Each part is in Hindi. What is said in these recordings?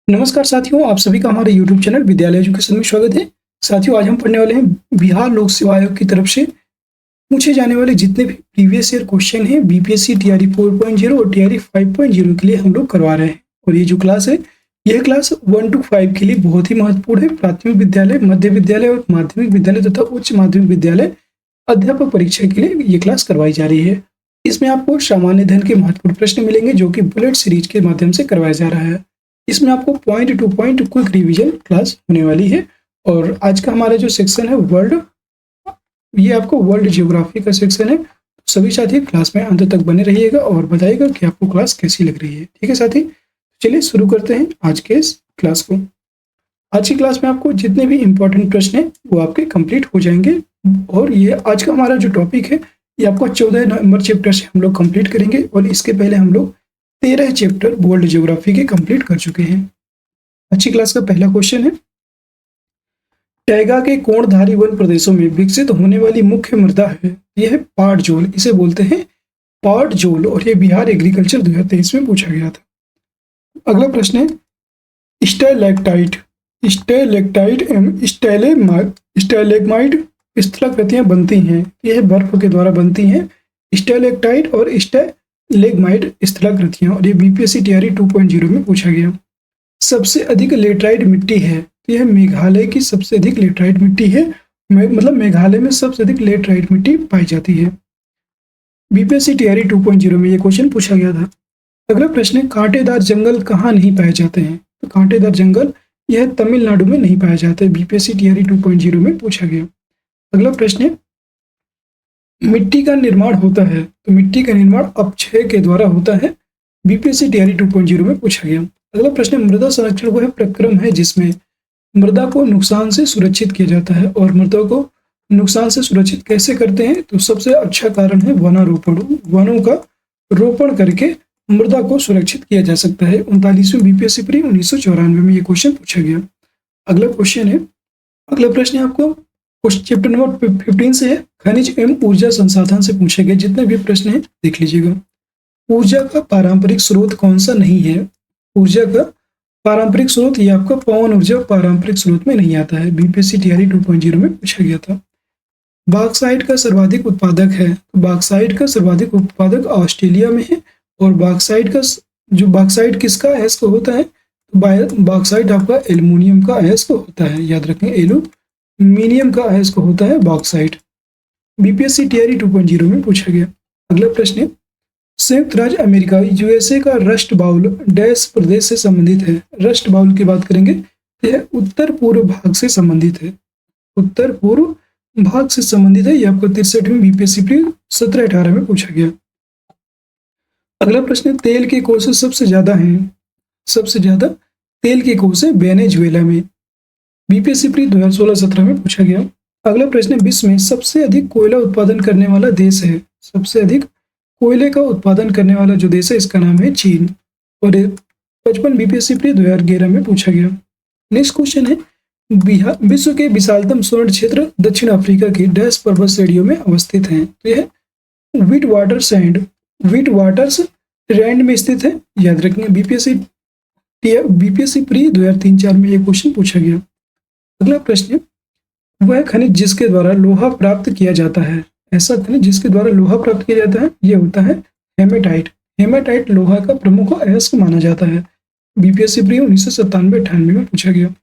नमस्कार साथियों, आप सभी का हमारे YouTube चैनल विद्यालय एजुकेशन में स्वागत है। साथियों, आज हम पढ़ने वाले हैं बिहार लोक सेवा आयोग की तरफ से पूछे जाने वाले जितने भी प्रीवियस ईयर क्वेश्चन हैं बीपीएससी टीआरई 4.0 और टीआरई 5.0 के लिए हम लोग करवा रहे हैं। और ये जो क्लास है, यह क्लास 1 to 5 के लिए बहुत ही महत्वपूर्ण है। प्राथमिक विद्यालय, मध्य विद्यालय और माध्यमिक विद्यालय तथा उच्च माध्यमिक विद्यालय अध्यापक परीक्षा के लिए ये क्लास करवाई जा रही है। इसमें आपको सामान्य अध्ययन के महत्वपूर्ण प्रश्न मिलेंगे जो कि बुलेट सीरीज के माध्यम से करवाया जा रहा है। इसमें आपको point two point quick revision class होने वाली है। और आज का हमारा जो सेक्शन है वर्ल्ड, ये आपको वर्ल्ड ज्योग्राफी का सेक्शन है। सभी साथी क्लास में अंत तक बने रहिएगा और बताइएगा कि आपको क्लास कैसी लग रही है। ठीक है साथी, चलिए शुरू करते हैं आज के इस क्लास को। आज की क्लास में आपको जितने भी इंपॉर्टेंट प्रश्न हैं वो आपके कंप्लीट हो जाएंगे। और ये आज का हमारा जो टॉपिक है, ये आपको 14 नंबर चैप्टर से हम लोग कंप्लीट करेंगे। और इसके पहले हम लोग 13 चैप्टर वर्ल्ड ज्योग्राफी के कंप्लीट कर चुके हैं। अच्छी क्लास का पहला क्वेश्चन है, टैगा के कोणधारी वन प्रदेशों में विकसित होने वाली मुख्य मृदा है, यह है पाटजोल। इसे बोलते हैं पाटजोल और ये बिहार एग्रीकल्चर 2023 में पूछा गया था। अगला प्रश्न है, स्टैलेक्टाइट एवं स्टैलेग्माइट स्थलाकृतियां बनती हैं, यह बर्फ के द्वारा बनती हैं। स्टैलेक्टाइट और स्टैलेग्माइट स्थलाकृतियां, और ये बीपीएससी टीआरई 2.0 में पूछा गया। सबसे अधिक लेटराइट मिट्टी है, तो यह मेघालय की सबसे अधिक लेटराइट मिट्टी है। मतलब मेघालय में सबसे अधिक लेटराइट मिट्टी पाई जाती है। बीपीएससी टीआरई 2.0 में यह क्वेश्चन पूछा गया था। अगला प्रश्न है, कांटेदार जंगल कहाँ नहीं पाए जाते हैं? तो कांटेदार जंगल यह तमिलनाडु में नहीं पाया जाता है। बीपीएससी टीआरई 2.0 में पूछा गया। अगला प्रश्न है, मिट्टी का निर्माण होता है, तो मिट्टी का निर्माण अपक्षय के द्वारा होता है। बीपीएससी टीआरई 2.0 में पूछा गया। अगला प्रश्न है, मृदा संरक्षण वह प्रक्रम है जिसमें मृदा को नुकसान से सुरक्षित किया जाता है। और मृदा को नुकसान से सुरक्षित कैसे करते हैं? तो सबसे अच्छा कारण है वनारोपण। वनों का रोपण करके मृदा को सुरक्षित किया जा सकता है। 39वीं बीपीएससी प्री 1994 में यह क्वेश्चन पूछा गया। अगला क्वेश्चन है, अगला प्रश्न है आपको चैप्टर नंबर 15 से है, खनिज एवं ऊर्जा संसाधन से पूछे गए जितने भी प्रश्न हैं देख लीजिएगा। ऊर्जा का पारंपरिक स्रोत कौन सा नहीं है? ऊर्जा का पारंपरिक स्रोत, ये आपका पवन ऊर्जा पारंपरिक स्रोत में नहीं आता है। बीपीएससी टीआरई 2.0 में पूछा गया था। बॉक्साइट का सर्वाधिक उत्पादक है, तो बॉक्साइट का सर्वाधिक उत्पादक ऑस्ट्रेलिया में है। और बॉक्साइट किसका अयस्क होता है? तो बॉक्साइट आपका एल्युमिनियम का अयस्क होता है। याद रखें, एल्यूमिनियम का अयस्क होता है बॉक्साइट। बीपीएससी टीआरई 2.0 में पूछा गया। अगला प्रश्न है, संयुक्त राज्य अमेरिका यूएसए का रस्ट बाउल डैश प्रदेश से संबंधित है। रस्ट बाउल की बात करेंगे, यह उत्तर पूर्व भाग से संबंधित है। उत्तर पूर्व भाग से संबंधित है। यह आपको 63वीं बीपीएससी प्री 17-18 में पूछा गया। अगला प्रश्न है, तेल के कोषे सबसे ज्यादा हैं। सबसे ज्यादा तेल के कोषे वेनेजुएला में। बीपीएससी प्री 2016-17 में पूछा गया। अगला प्रश्न है, विश्व में सबसे अधिक कोयला उत्पादन करने वाला देश है। सबसे अधिक कोयले का उत्पादन करने वाला जो देश है, इसका नाम है चीन। और 55 बीपीएससी प्री 2011 में पूछा गया। नेक्स्ट क्वेश्चन है, विश्व के विशालतम स्वर्ण क्षेत्र दक्षिण अफ्रीका की डैश पर्वत श्रेणियों में अवस्थित है। तो यह विट वाटर्स रैंड में स्थित है। याद रखेंगे, बीपीएससी प्री 2003-4 में यह क्वेश्चन पूछा गया। अगला प्रश्न है, वह खनिज जिसके द्वारा लोहा प्राप्त किया जाता है। ऐसा खनिज जिसके द्वारा लोहा प्राप्त किया जाता है, यह होता है हेमेटाइट। हेमेटाइट लोहा का प्रमुख अयस्क माना जाता है। बीपीएससी प्री 1997-98 में पूछा गया।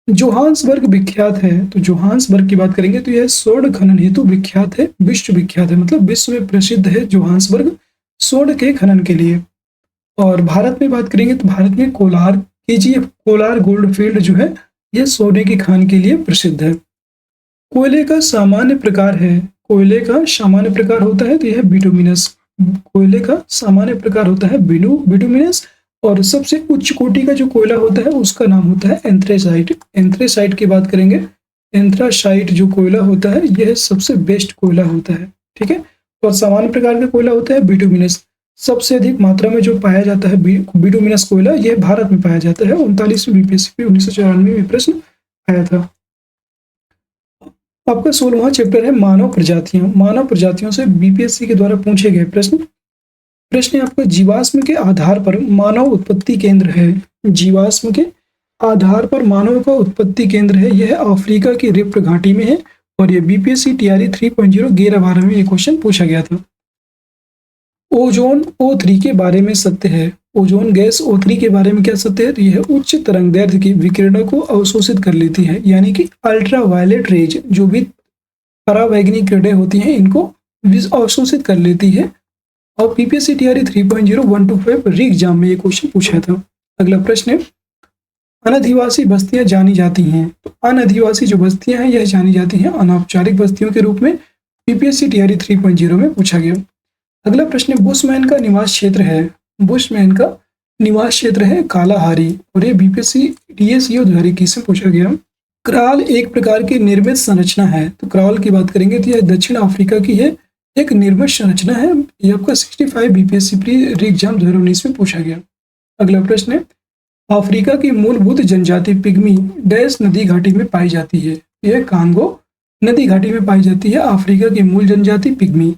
जोहान्सबर्ग विख्यात है, तो जोहान्सबर्ग की बात करेंगे तो यह स्वर्ण खनन हेतु विख्यात है, विश्व विख्यात है। मतलब विश्व में प्रसिद्ध है जोहान्सबर्ग स्वर्ण के खनन के लिए। और भारत में बात करेंगे तो भारत में कोलार गोल्ड फील्ड जो है, यह सोने की खान के लिए प्रसिद्ध है। कोयले का सामान्य प्रकार है, कोयले का सामान्य प्रकार होता है तो यह बिटुमिनस। कोयले का सामान्य प्रकार होता है बिटुमिनस। और सबसे उच्च कोटि का जो कोयला होता है उसका नाम होता है एंथ्रेसाइट। एंथ्रेसाइट की बात करेंगे, एंथ्रासाइट जो कोयला होता है यह सबसे बेस्ट कोयला होता है। ठीक है, और सामान्य प्रकार का कोयला होता है बिटुमिनस। सबसे अधिक मात्रा में जो पाया जाता है बिटुमिनस कोयला, यह भारत में पाया जाता है। 39वीं बीपीएससी 1994 में प्रश्न आया था। आपका 16वां चैप्टर है मानव प्रजातियां। मानव प्रजातियों से बीपीएससी के द्वारा पूछे गए प्रश्न है आपका जीवाश्म के आधार पर मानव उत्पत्ति केंद्र है। जीवाश्म के आधार पर मानव का उत्पत्ति केंद्र है, यह अफ्रीका की रिफ्ट घाटी में है। और ये बीपीएससी टीआरई 3.0 11/12 में ये क्वेश्चन पूछा गया था। ओजोन O3 के बारे में सत्य है। ओजोन गैस O3 के बारे में क्या सत्य है? तो यह उच्च तरंगदैर्घ्य की विकिरणों को अवशोषित कर लेती है, यानी कि अल्ट्रा वायलेट रेज जो भी परावैंगनिक किरणें होती हैं इनको अवशोषित कर लेती है। और बीपीएससी टीआरई 3.0 1 to 5 री एग्जाम में ये क्वेश्चन पूछा था। अगला प्रश्न है, अनधिवासी बस्तियां जानी जाती हैं। तो अनधिवासी जो बस्तियां हैं यह जानी जाती हैं अनौपचारिक बस्तियों के रूप में। बीपीएससी टीआरई 3.0 में पूछा गया। अगला प्रश्न बुशमैन का निवास क्षेत्र है। बुशमैन का निवास क्षेत्र है कालाहारी, और ये बीपीएससी डीएसईओ 2021 में पूछा गया। क्राल एक प्रकार की निर्मित संरचना है। तो क्राल की बात करेंगे तो यह दक्षिण अफ्रीका की है एक निर्मित संरचना है। ये आपका 65 बीपीएससी प्री री एग्जाम 2019 में पूछा गया। अगला प्रश्न है, अफ्रीका की मूलभूत जनजाति पिग्मी डैश नदी घाटी में पाई जाती है। यह कांगो नदी घाटी में पाई जाती है अफ्रीका की मूल जनजाति पिग्मी।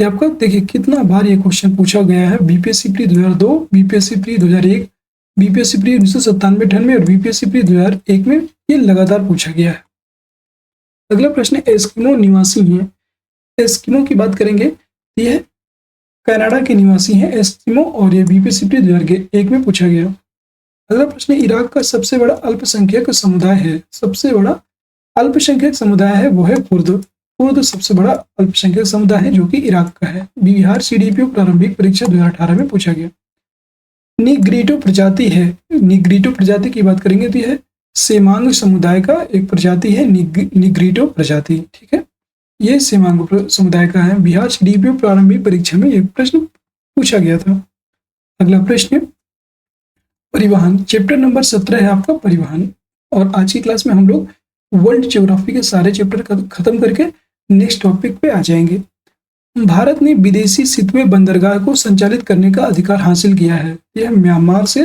ये आपका देखिए कितना बार ये क्वेश्चन पूछा गया है। BPSC pre 2002, BPSC pre 2001, BPSC pre 1997-98 और बीपीएससी प्री 2001 में ये लगातार पूछा गया है। अगला प्रश्न एस्किमो निवासी हैं। एस्किमो की बात करेंगे, यह कनाडा के निवासी हैं एस्किमो, और ये बीपीएससी प्री 2001 में पूछा गया। अगला प्रश्न इराक का सबसे बड़ा अल्पसंख्यक समुदाय है। सबसे बड़ा अल्पसंख्यक समुदाय है वो है कुर्द। कुर्द सबसे बड़ा अल्पसंख्यक समुदाय है जो कि इराक का है। बिहार सीडीपीओ प्रारंभिक परीक्षा 2018 में पूछा गया। निग्रीटो प्रजाति है। निग्रीटो प्रजाति की बात करेंगे तो यह सेमांग समुदाय का एक प्रजाति है, निग्रीटो प्रजाति। ठीक है, ये सेमांग समुदाय का है। बिहार सीडीपीओ प्रारंभिक परीक्षा में यह प्रश्न पूछा गया था। अगला प्रश्न परिवहन, चैप्टर नंबर 17 है आपका परिवहन। और आज की क्लास में हम लोग वर्ल्ड ज्योग्राफी के सारे चैप्टर खत्म करके नेक्स्ट टॉपिक पे आ जाएंगे। भारत ने विदेशी सितवे बंदरगाह को संचालित करने का अधिकार हासिल किया है। यह म्यांमार से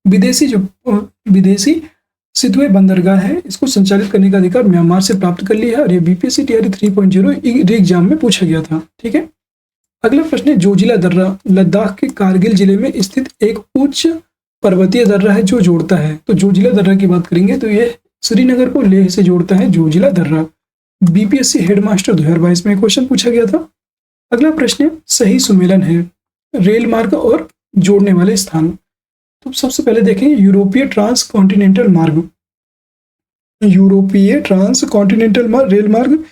विदेशी सितवे बंदरगाह है, इसको संचालित करने का अधिकार म्यांमार से प्राप्त कर लिया है। और ये बीपीएससी टीआरई 3.0 री एग्जाम में पूछा गया था। ठीक है, अगला प्रश्न है जोजिला दर्रा लद्दाख के कारगिल जिले में स्थित एक उच्च पर्वतीय दर्रा है जो जोड़ता है। तो जोजिला दर्रा की बात करेंगे तो यह श्रीनगर को लेह से जोड़ता है जोजिला दर्रा। बीपीएससी हेडमास्टर 2022 में क्वेश्चन पूछा गया था। अगला प्रश्न सही सुमेलन है रेल मार्ग और जोड़ने वाले स्थान। तो सबसे पहले देखेंगे यूरोपीय ट्रांस कॉन्टिनेंटल मार्ग। यूरोपीय ट्रांस कॉन्टिनेंटल रेल मार्ग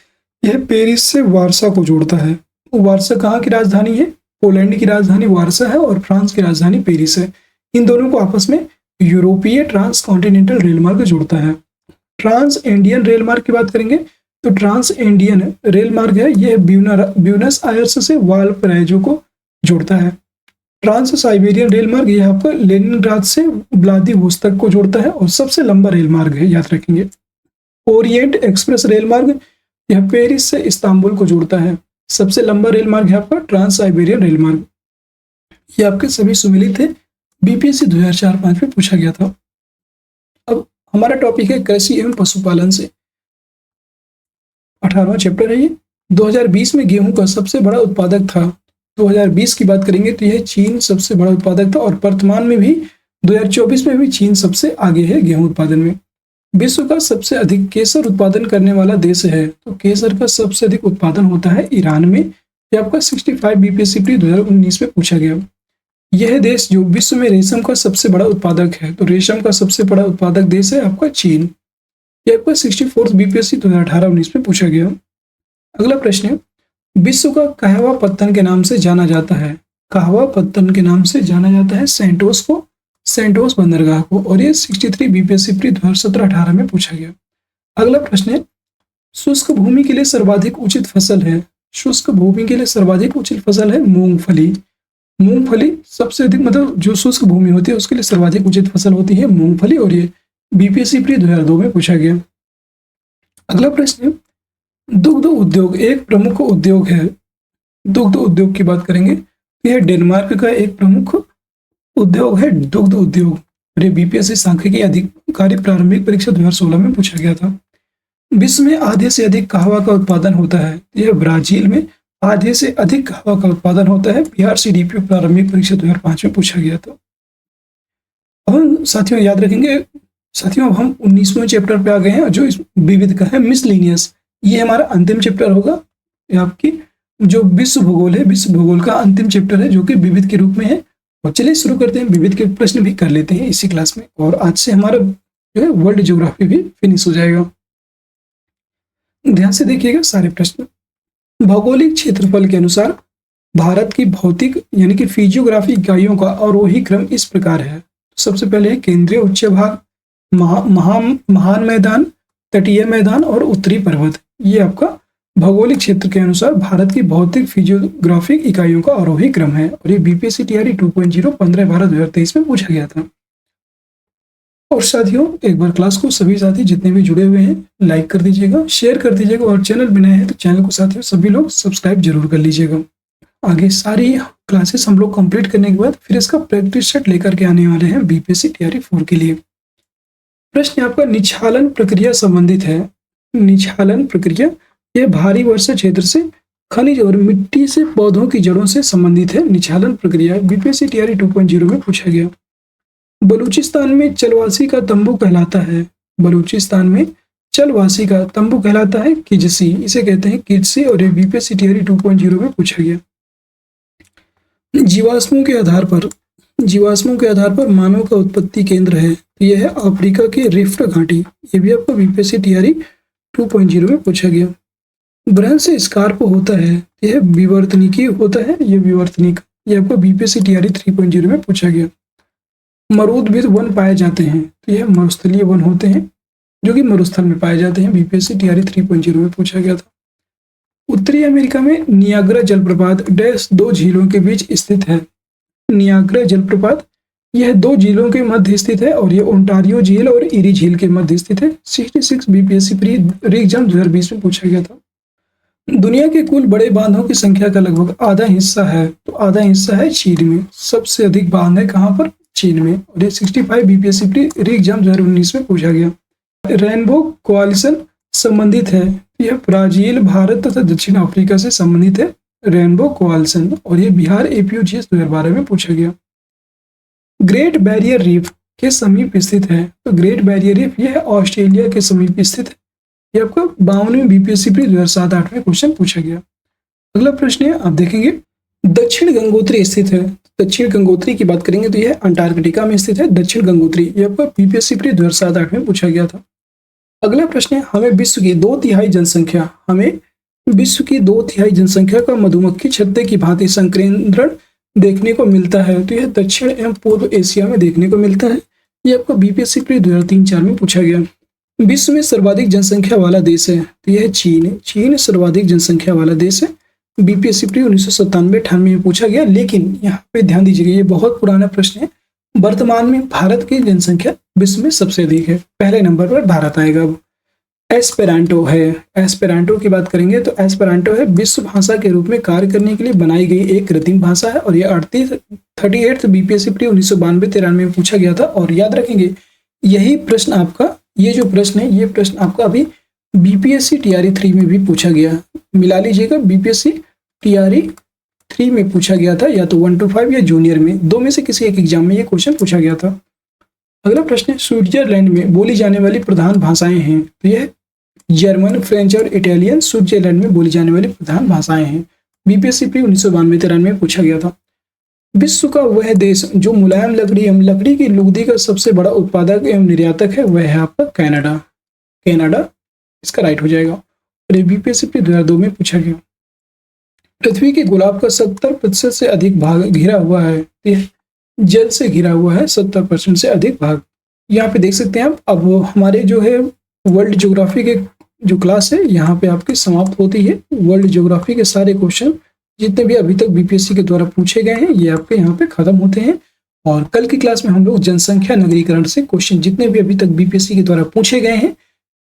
यह पेरिस से वारसा को जोड़ता है। वारसा कहाँ की राजधानी है? पोलैंड की राजधानी वारसा है और फ्रांस की राजधानी पेरिस है। इन दोनों को आपस में यूरोपीय ट्रांस कॉन्टिनेंटल रेल मार्ग जोड़ता है। ट्रांस इंडियन रेल मार्ग की बात करेंगे तो ट्रांस इंडियन रेल मार्ग है, यह ब्यूनस आयर्स से वाल्पराइजो को जोड़ता है। ट्रांस साइबेरियन रेल मार्ग यह आपका लेनिनग्राद से व्लादिवोस्तोक को जोड़ता है और सबसे लंबा रेल मार्ग है, याद रखेंगे। ओरिएंट एक्सप्रेस रेल मार्ग यह पेरिस से इस्तांबुल को जोड़ता है। सबसे लंबा रेल मार्ग है आपका ट्रांस साइबेरियन रेल मार्ग। ये आपके सभी सुमेलित थे, बीपीएससी 2004-05 में पूछा गया था। अब हमारा टॉपिक है कृषि एवं पशुपालन से। 18वां चैप्टर है ये। 2020 में गेहूं का सबसे बड़ा उत्पादक था। 2020 की बात करेंगे तो यह चीन सबसे बड़ा उत्पादक था और वर्तमान में भी 2024 में भी चीन सबसे आगे है गेहूं उत्पादन में। विश्व का सबसे अधिक केसर उत्पादन करने वाला देश है। तो केसर का सबसे अधिक उत्पादन होता है ईरान में। यह आपका 65 बीपीएससी प्री 2019 में पूछा गया। यह देश जो विश्व में रेशम का सबसे बड़ा उत्पादक है, तो रेशम का सबसे बड़ा उत्पादक देश है आपका चीन। यह आपका 64 बीपीएससी 2018-19 में पूछा गया। अगला प्रश्न है विश्व का कहवा पत्तन के नाम से जाना जाता है। कहवा पत्तन के नाम से जाना जाता है सेंटोस बंदरगाह को, और ये 63 बीपीएससी प्री 2017-18 में पूछा गया। अगला प्रश्न है शुष्क भूमि के लिए सर्वाधिक उचित फसल है। शुष्क भूमि के लिए सर्वाधिक उचित फसल है मूंगफली। मूंगफली सबसे अधिक, मतलब जो शुष्क भूमि होती है उसके लिए सर्वाधिक उचित फसल होती है मूंगफली, और ये बीपीएससी प्री 2002 में पूछा गया। अगला प्रश्न है दुग्ध उद्योग एक प्रमुख उद्योग है। दुग्ध उद्योग की बात करेंगे तो यह डेनमार्क का एक प्रमुख उद्योग है दुग्ध उद्योग, और ये बीपीएससी सांख्यिकी अधिकारी प्रारंभिक परीक्षा 2016 में पूछा गया था। विश्व में आधे से अधिक कहवा का उत्पादन होता है। यह ब्राजील में आधे से अधिक कहवा का उत्पादन होता है। बिहार सीडीपीओ प्रारंभिक परीक्षा 2005 में पूछा गया था। अब हम साथियों याद रखेंगे, साथियों अब हम 19वें चैप्टर पे आ गए हैं जो इस विविध का है, मिसलिनियस। ये हमारा अंतिम चैप्टर होगा। ये आपकी जो विश्व भूगोल है, विश्व भूगोल का अंतिम चैप्टर है जो कि विविध के रूप में है। और चलिए शुरू करते हैं, विविध के प्रश्न भी कर लेते हैं इसी क्लास में, और आज से हमारा जो है वर्ल्ड ज्योग्राफी भी फिनिश हो जाएगा। ध्यान से देखिएगा सारे प्रश्न। भौगोलिक क्षेत्रफल के अनुसार भारत की भौतिक यानी कि फिजियोग्राफी इकाइयों का अवरोही क्रम इस प्रकार है। सबसे पहले है केंद्रीय उच्च भाग, महान मैदान, तटीय मैदान और उत्तरी पर्वत। ये आपका भौगोलिक क्षेत्र के अनुसार भारत की भौतिक फिजियोग्राफिक इकाइयों का आरोही क्रम है। और ये बीपीएससी टीआरई 2.0 15/12/2023 में पूछा गया था। और साथियों एक बार क्लास को सभी साथी जितने भी जुड़े हुए हैं लाइक कर दीजिएगा, शेयर कर दीजिएगा, और चैनल बनाए हैं तो चैनल को साथियों सभी लोग सब्सक्राइब जरूर कर लीजिएगा। आगे सारी क्लासेस हम लोग कंप्लीट करने के बाद फिर इसका प्रैक्टिस सेट लेकर के आने वाले हैं बीपीएससी टीआरई 4 के लिए। प्रश्न आपका निच्छालन प्रक्रिया संबंधित है। निच्छालन प्रक्रिया यह भारी वर्षा क्षेत्र से खनिज और मिट्टी से पौधों की जड़ों से संबंधित है। निच्छालन प्रक्रिया बीपीएससी टीआरई 2.0 में पूछा गया। बलूचिस्तान में चलवासी का तंबू कहलाता है। बलूचिस्तान में चलवासी का तंबू कहलाता है किजसी, इसे कहते हैं किजसी, और ये बीपीएससी टीआरई 2.0 में पूछा गया। जीवाश्मों के आधार पर मानव का उत्पत्ति केंद्र है। यह है अफ्रीका की रिफ्ट घाटी। ये भी आपको बीपीएससी टीआरई 2.0 में पूछा गया। भ्रंश स्कार्प होता है, यह विवर्तनिकी होता है। ये विवर्तनिक, ये आपको बीपीएससी टीआरई 3.0 में पूछा गया। मरुद्भिद वन पाए जाते हैं, तो यह मरुस्थलीय वन होते हैं जो कि मरुस्थल में पाए जाते हैं। बीपीएससी टीआरई 3.0 में पूछा गया था। उत्तरी अमेरिका में नियाग्रा जलप्रपात डैश 2 झीलों के बीच स्थित है। नियाग्रा जलप्रपात यह 2 झीलों के मध्य स्थित है, और यह ओंटारियो झील और इरी झील के मध्य स्थित है। 66 बीपीएससी प्री एग्जाम 2020 में पूछा गया था। दुनिया के कुल बड़े बांधों की संख्या का लगभग आधा हिस्सा है, तो आधा हिस्सा है चीन में। सबसे अधिक बांध है कहाँ पर? चीन में। और ये 65 बीपीएससी प्री एग्जाम 2019 में पूछा गया। रेनबो कोalition संबंधित है, यह ब्राजील, भारत तथा दक्षिण अफ्रीका से संबंधित है। रेनबो कोalition, और यह बिहार एपीयूजीएस 2012 में पूछा गया। ग्रेट बैरियर रीफ के समीप स्थित है, तो ग्रेट बैरियर रीफ यह ऑस्ट्रेलिया के समीप स्थित है। यह आपको 52वें बीपीएससी प्री 2007-8 में क्वेश्चन पूछा गया। अगला प्रश्न है, आप देखेंगे दक्षिण गंगोत्री स्थित है। दक्षिण गंगोत्री की बात करेंगे तो यह अंटार्कटिका में स्थित है। दक्षिण गंगोत्री यह आपको बीपीएससी प्री 2007-8 में पूछा गया था। अगला प्रश्न है, हमें विश्व की 2/3 जनसंख्या का मधुमक्खी छत्ते की भांति संकेंद्रण देखने को मिलता है, तो यह दक्षिण एवं पूर्व एशिया में देखने को मिलता है। यह आपको बीपीएससी प्री 2003-4 में पूछा गया। विश्व में सर्वाधिक जनसंख्या वाला देश है, तो यह चीन। चीन सर्वाधिक जनसंख्या वाला देश है। बीपीएससी प्री 1997-98 में पूछा गया। लेकिन यहाँ पे ध्यान दीजिएगा, ये बहुत पुराना प्रश्न है। वर्तमान में भारत की जनसंख्या विश्व में सबसे अधिक है, पहले नंबर पर भारत आएगा। अब एस्पेरांटो है। एस्पेरांटो की बात करेंगे तो एस्पेरांटो है विश्व भाषा के रूप में कार्य करने के लिए बनाई गई एक कृत्रिम भाषा है, और यह 38 बीपीएससी प्री 1992-93 में पूछा गया था। और याद रखेंगे यही प्रश्न आपका, ये जो प्रश्न है, ये प्रश्न आपका अभी बीपीएससी टीआरई 3 में भी पूछा गया। मिला लीजिएगा, बीपीएससी टीआरई 3 में पूछा गया था, या तो 1 to 5 या जूनियर में, दो में से किसी एक एग्जाम में ये क्वेश्चन पूछा गया था। अगला प्रश्न है, स्विट्जरलैंड में बोली जाने वाली प्रधान भाषाएं हैं, तो यह जर्मन, फ्रेंच और इटालियन स्विट्जरलैंड में बोली जाने वाली प्रधान भाषाएं हैं। बीपीएससी प्री 1992-93 में पूछा गया था। विश्व का वह देश जो मुलायम लकड़ी एवं लकड़ी की लुगदी का सबसे बड़ा उत्पादक एवं निर्यातक है, वह है आपका कनाडा। कनाडा इसका राइट हो जाएगा। और ये बीपीएससी प्री 2002 में पूछा गया। पृथ्वी के गोलार्ध का 70% से अधिक भाग घिरा हुआ है, यह जल से घिरा हुआ है। 70% से अधिक भाग, यहाँ पे देख सकते हैं आप। अब हमारे जो है वर्ल्ड ज्योग्राफी के जो क्लास है यहाँ पे आपकी समाप्त होती है। वर्ल्ड ज्योग्राफी के सारे क्वेश्चन जितने भी अभी तक बीपीएससी के द्वारा पूछे गए हैं, ये आपके यहाँ पे खत्म होते हैं। और कल की क्लास में हम लोग जनसंख्या नगरीकरण से क्वेश्चन जितने भी अभी तक बीपीएससी के द्वारा पूछे गए हैं,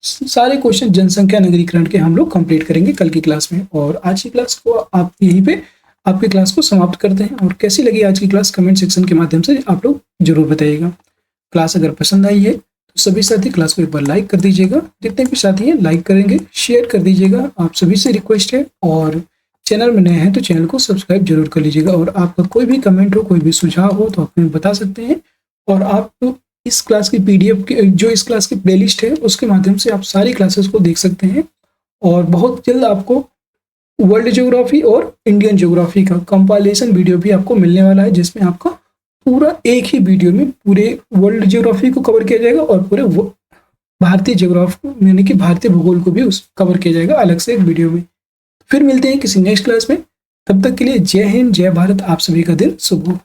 सारे क्वेश्चन जनसंख्या नगरीकरण के हम लोग कंप्लीट करेंगे कल की क्लास में। और आज की क्लास को आप यहीं पे आपकी क्लास को समाप्त करते हैं। और कैसी लगी आज की क्लास कमेंट सेक्शन के माध्यम से आप लोग जरूर बताइएगा। क्लास अगर पसंद आई है तो सभी साथी क्लास को एक बार लाइक कर दीजिएगा। जितने भी साथी हैं लाइक करेंगे, शेयर कर दीजिएगा। आप सभी से रिक्वेस्ट है, और चैनल में नए हैं तो चैनल को सब्सक्राइब जरूर कर लीजिएगा। और आपका कोई भी कमेंट हो, कोई भी सुझाव हो तो आप हमें बता सकते हैं। और आप इस क्लास की पीडीएफ जो इस क्लास की प्लेलिस्ट है उसके माध्यम से आप सारी क्लासेस को देख सकते हैं। और बहुत जल्द आपको वर्ल्ड ज्योग्राफी और इंडियन ज्योग्राफी का कंपाइलेशन वीडियो भी आपको मिलने वाला है, जिसमें आपका पूरा एक ही वीडियो में पूरे वर्ल्ड ज्योग्राफी को कवर किया जाएगा और पूरे भारतीय ज्योग्राफी यानी कि भारतीय भूगोल को भी उस कवर किया जाएगा अलग से एक वीडियो में। फिर मिलते हैं किसी नेक्स्ट क्लास में, तब तक के लिए जय हिंद, जय भारत, आप सभी का दिन शुभ हो।